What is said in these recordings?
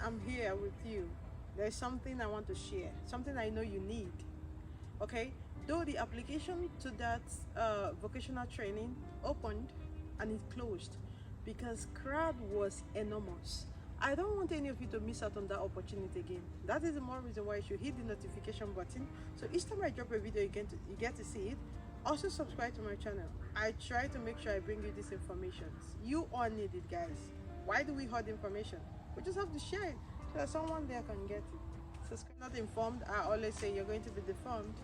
I'm here with you, there's something I want to share, something I know you need. Okay, though the application to that vocational training opened and it closed because crowd was enormous. I don't want any of you to miss out on that opportunity again. That is the more reason why you should hit the notification button, so each time I drop a video you get to see it. Also subscribe to my channel. I try to make sure I bring you these informations. You all need it, guys. Why do we hoard information? We just have to share it so that someone there can get it. Subscribe. Not informed, I always say you're going to be deformed.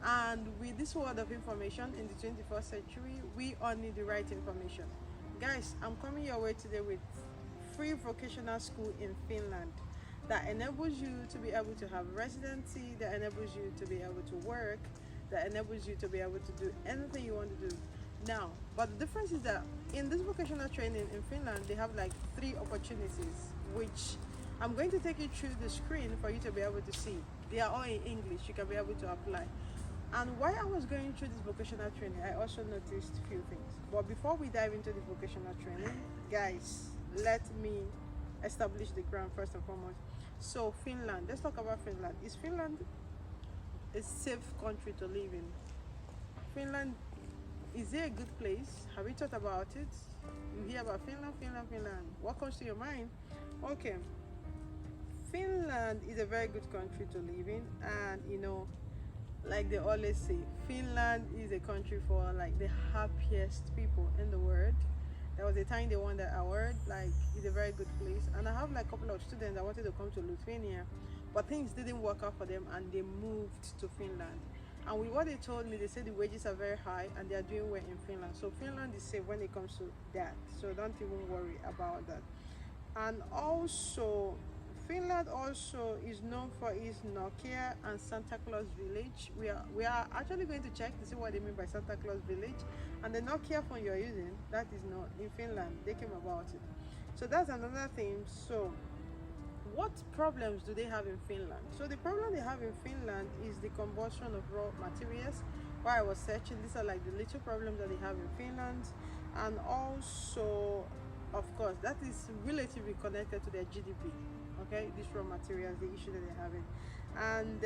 And with this world of information in the 21st century, we all need the right information. Guys, I'm coming your way today with free vocational school in Finland that enables you to be able to have residency, that enables you to be able to work, that enables you to be able to do anything you want to do. Now, but the difference is that in this vocational training in Finland, they have like 3 opportunities, which I'm going to take you through the screen for you to be able to see. They are all in English. You can be able to apply. And while I was going through this vocational training, I also noticed a few things. But before we dive into the vocational training, guys, let me establish the ground first and foremost. So Finland, let's talk about Finland. Is Finland a safe country to live in? Finland, is it a good place? Have you thought about it? You hear about Finland. What comes to your mind? Okay, Finland is a very good country to live in, and you know, like they always say, Finland is a country for like the happiest people in the world. There was a time they won that award. Like, it's a very good place. And I have like a couple of students that wanted to come to Lithuania, but things didn't work out for them and they moved to Finland. And with what they told me, they said the wages are very high and they are doing well in Finland. So Finland is safe when it comes to that. So don't even worry about that. And also, Finland also is known for its Nokia and Santa Claus village. We are actually going to check to see what they mean by Santa Claus village. And the Nokia phone you're using, that is not in Finland. They came about it. So that's another thing. So what problems do they have in Finland? So the problem they have in Finland is the combustion of raw materials. While I was searching, these are like the little problems that they have in Finland. And also, of course, that is relatively connected to their GDP. Okay, these raw materials, the issue that they're having. And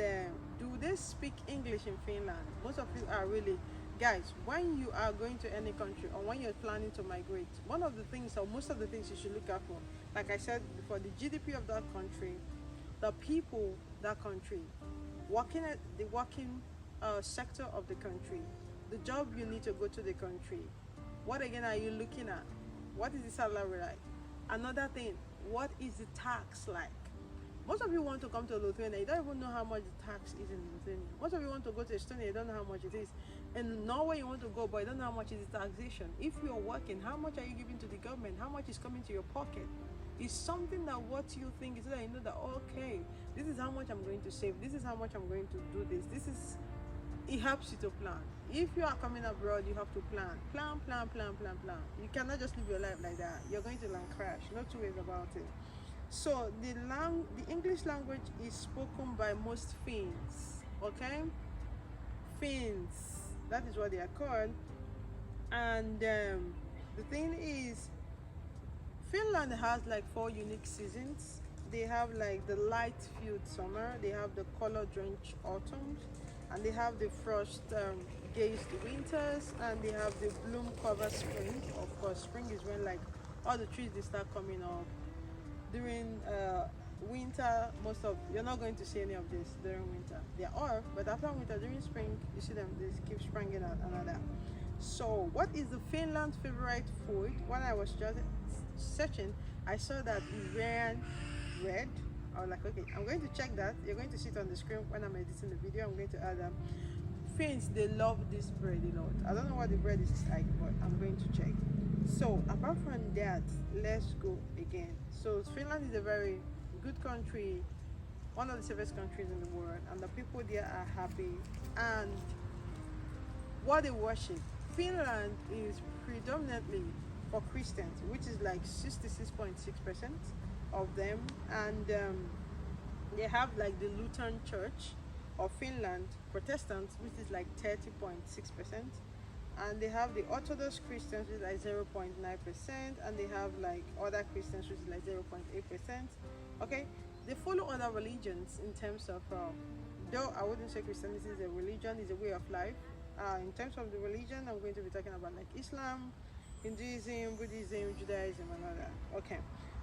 do they speak English in Finland? Most of you are really, guys, when you are going to any country or when you're planning to migrate, one of the things or most of the things you should look out for, like I said before, the GDP of that country, the people that country, working at the working sector of the country, the job you need to go to the country, what again are you looking at? What is the salary like? Another thing, what is the tax like? Most of you want to come to Lithuania, you don't even know how much the tax is in Lithuania. Most of you want to go to Estonia, you don't know how much it is. In Norway you want to go, but you don't know how much is the taxation. If you are working, how much are you giving to the government? How much is coming to your pocket? It's something that what you think is that you know that, okay, this is how much I'm going to save, this is how much I'm going to do this is, it helps you to plan. If you are coming abroad, you have to plan. You cannot just live your life like that. You're going to land crash. No two ways about it. So the English language is spoken by most Finns. Okay, Finns. That is what they are called. And the thing is, Finland has like 4 unique seasons. They have like the light filled summer. They have the color drenched autumns. And they have the frost gazed winters, and they have the bloom covered spring. Of course, spring is when like all the trees they start coming up. During winter, you're not going to see any of this during winter. There are, but after winter, during spring, you see them. They keep springing out another. So, what is the Finland's favorite food? When I was just searching, I saw that Iranian bread. I was like, okay, I'm going to check that. You're going to see it on the screen when I'm editing the video. I'm going to add them. Finns, they love this bread a lot. I don't know what the bread is like, but I'm going to check. So apart from that, let's go again. So Finland is a very good country, one of the safest countries in the world, and the people there are happy. And what they worship, Finland is predominantly for Christians, which is like 66.6% of them, and they have like the Lutheran Church of Finland, Protestants, which is like 30.6%, and they have the Orthodox Christians, which is like 0.9%, and they have like other Christians, which is like 0.8%. Okay, they follow other religions in terms of, though I wouldn't say Christianity is a religion, it's a way of life. In terms of the religion, I'm going to be talking about like Islam, Hinduism, Buddhism, Judaism, and all that. Okay,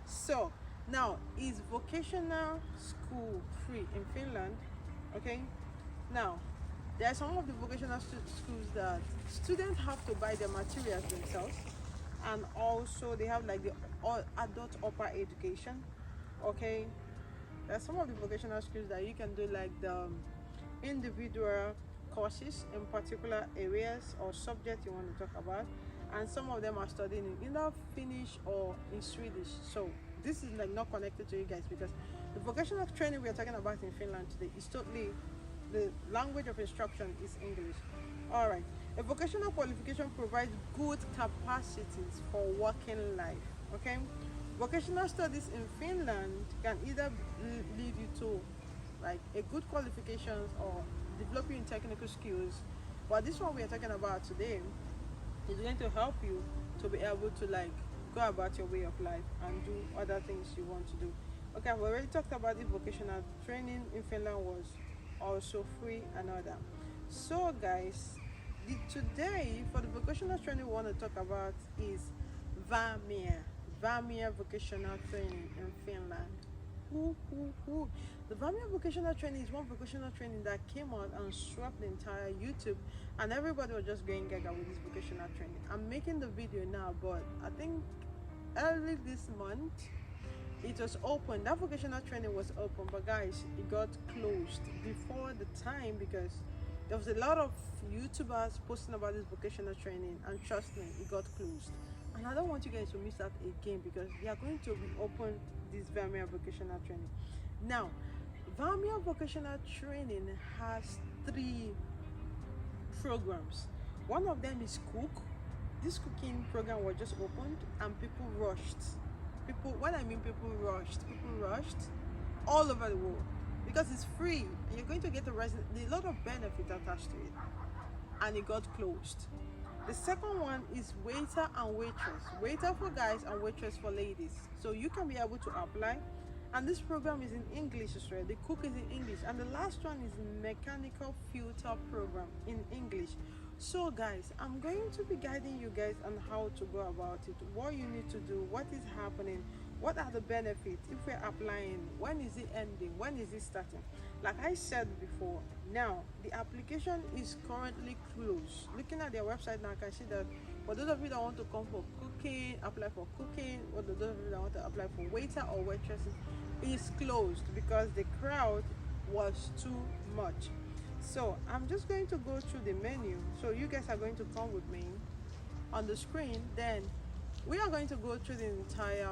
so now, is vocational school free in Finland? Okay, now there are some of the vocational schools that students have to buy their materials themselves, and also they have like the adult upper education. Okay, there are some of the vocational schools that you can do like the individual courses in particular areas or subjects you want to talk about, and some of them are studying in either Finnish or in Swedish. So this is like not connected to you guys, because the vocational training we are talking about in Finland today is totally, the language of instruction is English. All right, a vocational qualification provides good capacities for working life. Okay, vocational studies in Finland can either lead you to like a good qualifications or develop you in technical skills, but this one we are talking about today is going to help you to be able to like go about your way of life and do other things you want to do. Okay, I've already talked about the vocational training in Finland was also free and all that. So guys, today for the vocational training we want to talk about is Vamia vocational training in Finland. The Vamia vocational training is one vocational training that came out and swept the entire YouTube, and everybody was just going gaga with this vocational training. I'm making the video now, but I think early this month it was open. That vocational training was open, but guys, it got closed before the time because there was a lot of YouTubers posting about this vocational training, and trust me, it got closed. And I don't want you guys to miss out again, because they are going to reopen this Vamia vocational training. Now, Vamia vocational training has 3 programs. One of them is cook. This cooking program was just opened and people rushed. When I mean people rushed all over the world, because it's free and you're going to get a lot of benefit attached to it, and it got closed. The second one is waiter and waitress. Waiter for guys and waitress for ladies. So you can be able to apply. And this program is in English as well. The cook is in English. And the last one is mechanical filter program in English. So guys, I'm going to be guiding you guys on how to go about it, what you need to do, what is happening, what are the benefits if we're applying, when is it ending, when is it starting. Like I said before, now the application is currently closed. Looking at their website now, I can see that for those of you that want to come for cooking, apply for cooking, or those of you that want to apply for waiter or waitresses, is closed because the crowd was too much. So I'm just going to go through the menu, so you guys are going to come with me on the screen. Then we are going to go through the entire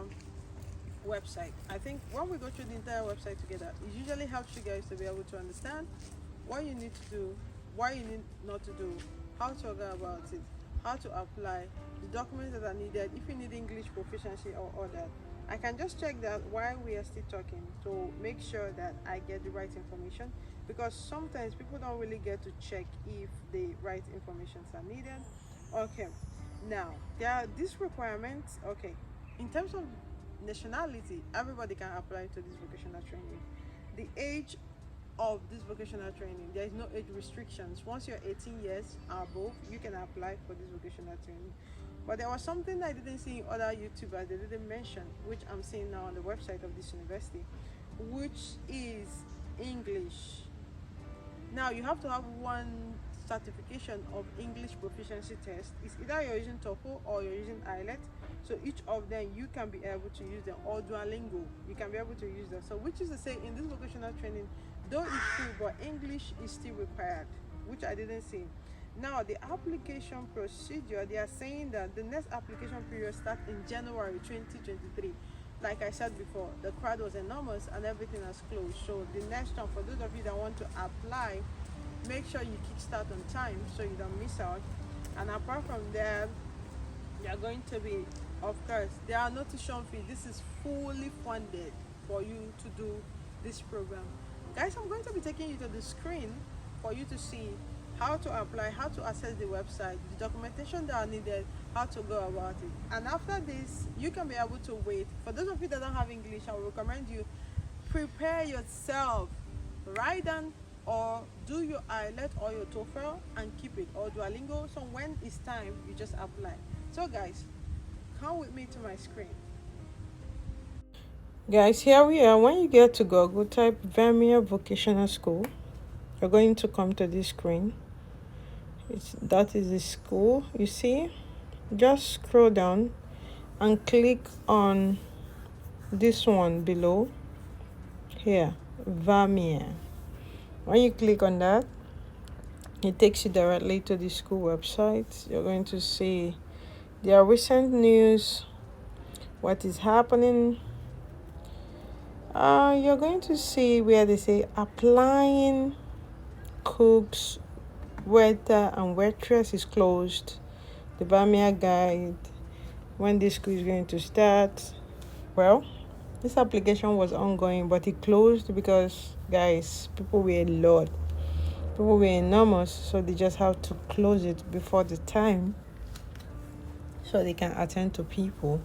website. I think when we go through the entire website together, it usually helps you guys to be able to understand what you need to do, what you need not to do, how to go about it, how to apply, the documents that are needed, if you need English proficiency or all that. I can just check that while we are still talking to make sure that I get the right information, because sometimes people don't really get to check if the right informations are needed. Okay, now there are these requirements. Okay, in terms of nationality, everybody can apply to this vocational training. The age of this vocational training, there is no age restrictions. Once you're 18 years above, you can apply for this vocational training. But there was something I didn't see in other YouTubers, they didn't mention, which I'm seeing now on the website of this university, which is English. Now you have to have one certification of English proficiency test. It's either you're using TOEFL or you're using IELTS. So each of them you can be able to use them, or Duolingo, you can be able to use them. So which is to say, in this vocational training, though it's free, but English is still required, which I didn't see. Now the application procedure, they are saying that the next application period starts in January 2023. Like I said before, the crowd was enormous and everything has closed. So the next one, for those of you that want to apply, make sure you kickstart on time so you don't miss out. And apart from that, they are going to be, of course, there are no tuition fees. This is fully funded for you to do this program. Guys, I'm going to be taking you to the screen for you to see how to apply, how to access the website, the documentation that are needed, how to go about it. And after this, you can be able to wait. For those of you that don't have English, I will recommend you prepare yourself. Write down or do your IELTS or your TOEFL and keep it, or Duolingo. So when it's time, you just apply. So guys, come with me to my screen. Guys, here we are. When you get to Google, type Vermeer Vocational School. You're going to come to this screen. That is the school. You see, just scroll down and click on this one below here, Vermeer. When you click on that, it takes you directly to the school website. You're going to see their recent news, what is happening. You're going to see where they say applying cooks, waiter and waitress is closed. The Vermeer guide, when this school is going to start. Well, this application was ongoing, but it closed because, guys, people were a lot. People were enormous, so they just have to close it before the time so they can attend to people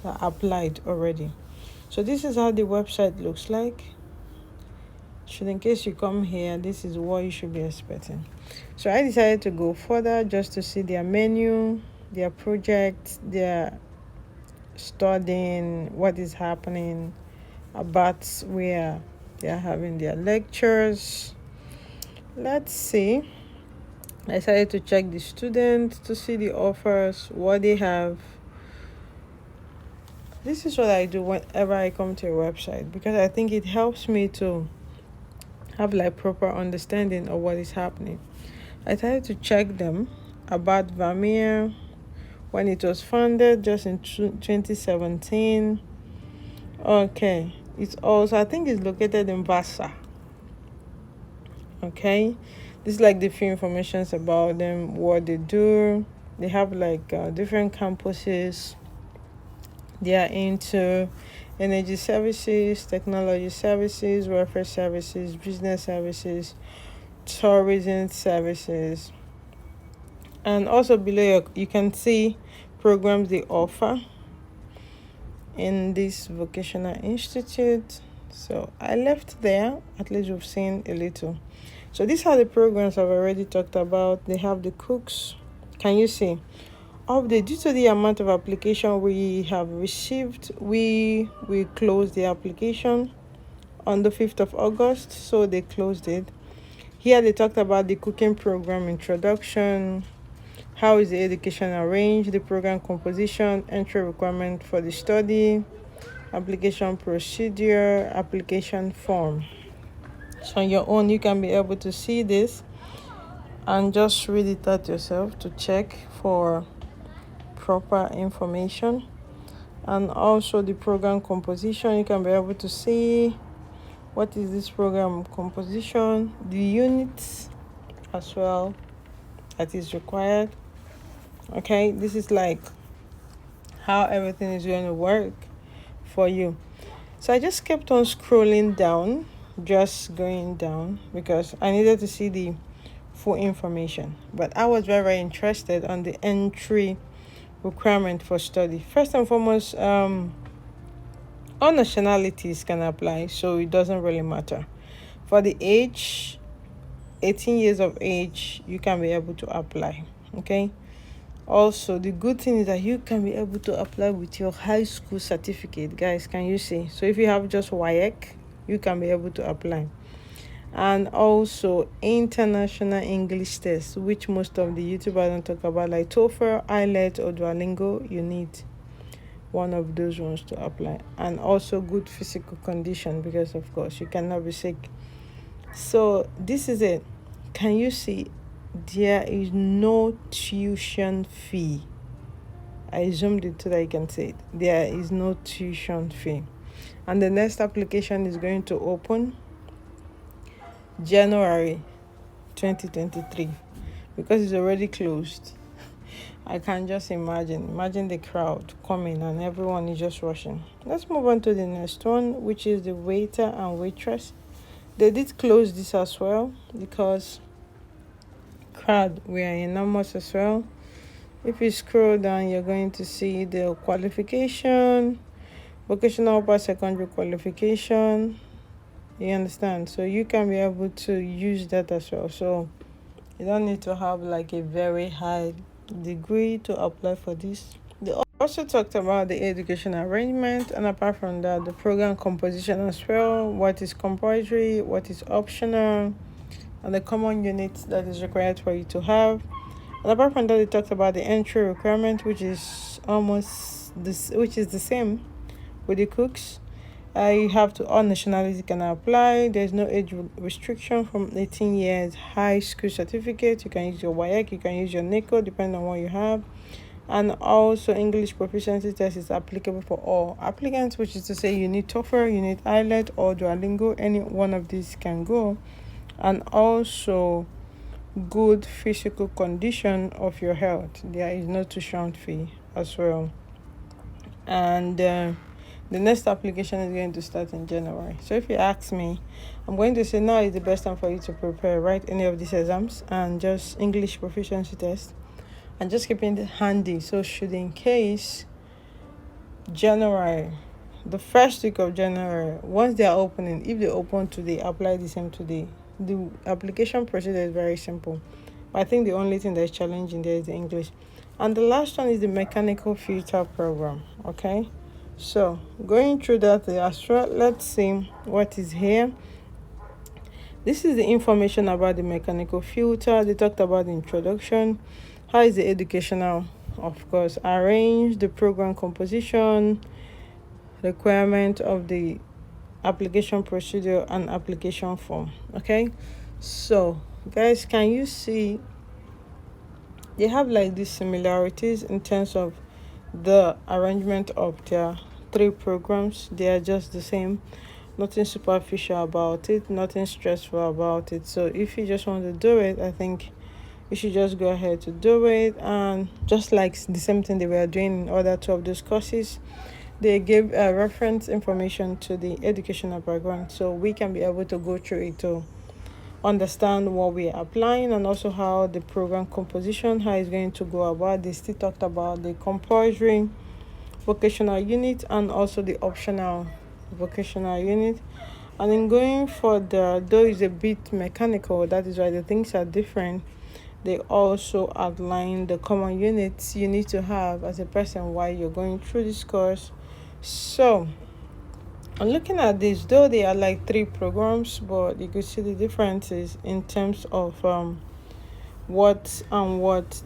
that applied already. So this is how the website looks like. So in case you come here, this is what you should be expecting. So I decided to go further just to see their menu, their projects, their studying, what is happening, about where they are having their lectures. Let's see. I decided to check the students to see the offers, what they have. This is what I do whenever I come to a website, because I think it helps me to have like proper understanding of what is happening. I decided to check them about Vermeer, when it was founded just in 2017. Okay, it's also, I think it's located in Vasa. Okay, this is like the few informations about them, what they do. They have like different campuses. They are into energy services, technology services, welfare services, business services, tourism services. And also below you can see programs they offer in this vocational institute. So I left there, at least we've seen a little. So these are the programs I've already talked about. They have the cooks. Can you see? Due to the amount of application we have received, we closed the application on the 5th of August, so they closed it. Here they talked about the cooking program introduction, how is the education arranged, the program composition, entry requirement for the study, application procedure, application form. So on your own, you can be able to see this and just read it out yourself to check for proper information. And also the program composition, you can be able to see what is this program composition, the units as well that is required. Okay, this is like how everything is going to work for you. So I just kept on scrolling down, just going down, because I needed to see the full information. But I was very, very interested on the entry requirement for study. First and foremost, all nationalities can apply, so it doesn't really matter. For the age, 18 years of age, you can be able to apply. Okay. Also, the good thing is that you can be able to apply with your high school certificate. Guys, can you see? So if you have just WAEC, you can be able to apply. And also international English test, which most of the YouTubers don't talk about, like TOEFL, IELTS or Duolingo. You need one of those ones to apply. And also good physical condition, because of course you cannot be sick. So this is it. Can you see? There is no tuition fee. I zoomed it so that you can see it. There is no tuition fee. And the next application is going to open January 2023, because it's already closed. I can just imagine the crowd coming and everyone is just rushing. Let's move on to the next one, which is the waiter and waitress. They did close this as well because proud, we are enormous as well. If you scroll down, you're going to see the qualification, vocational upper secondary qualification. You understand? So you can be able to use that as well. So you don't need to have like a very high degree to apply for this. They also talked about the education arrangement, and apart from that, the program composition as well, what is compulsory, what is optional, and the common units that is required for you to have. And apart from that, they talked about the entry requirement, which is the same with the cooks. You have to, all nationalities can apply. There's no age restriction from 18 years. High school certificate, you can use your WAEC, you can use your NICO, depending on what you have. And also English proficiency test is applicable for all applicants, which is to say you need TOEFL, you need IELTS or Duolingo. Any one of these can go. And also good physical condition of your health. There is no tuition fee as well. And the next application is going to start in January. So if you ask me, I'm going to say now is the best time for you to prepare, write any of these exams and just English proficiency test, and just keeping it handy. So should in case January, the first week of January, once they are opening, if they open today, apply the same today. The application procedure is very simple. But I think the only thing that is challenging there is the English. And the last one is the mechanical filter program. Okay. So going through that as well, let's see what is here. This is the information about the mechanical filter. They talked about the introduction. How is the educational, of course, arranged, the program composition, requirement of the application procedure and application form. Okay, so guys, can you see they have like these similarities in terms of the arrangement of their three programs? They are just the same, nothing superficial about it, nothing stressful about it. So if you just want to do it, I think you should just go ahead to do it. And just like the same thing they were doing in other two of those courses, they gave reference information to the educational background, so we can be able to go through it to understand what we are applying, and also how the program composition, how it's going to go about. They still talked about the compulsory vocational unit and also the optional vocational unit. And in going further, though it's a bit mechanical, that is why the things are different, they also outline the common units you need to have as a person while you're going through this course. So I'm looking at this, though they are like three programs, but you could see the differences in terms of what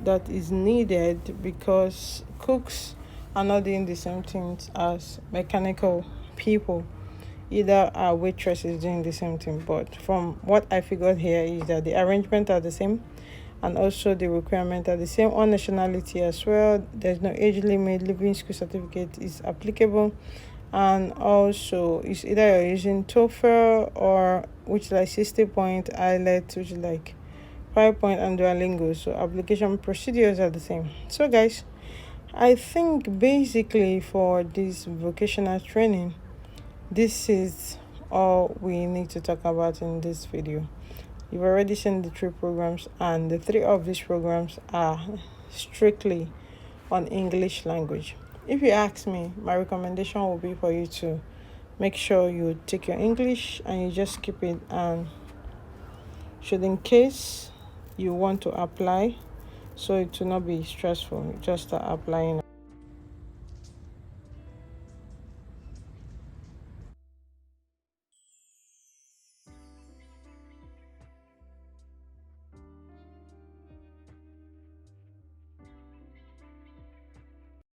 that is needed, because cooks are not doing the same things as mechanical people. Either our waitress is doing the same thing, but from what I figured here is that the arrangement are the same, and also the requirement are the same on nationality as well. There's no age limit. Living school certificate is applicable, and also it's either you're using TOEFL, or which is like 60-point, IELTS, which is like 5-point, and Duolingo. So application procedures are the same. So guys, I think basically for this vocational training, this is all we need to talk about in this video. You've already seen the three programs, and the three of these programs are strictly on English language. If you ask me, my recommendation will be for you to make sure you take your English and you just keep it, and should in case you want to apply, so it will not be stressful, just start applying.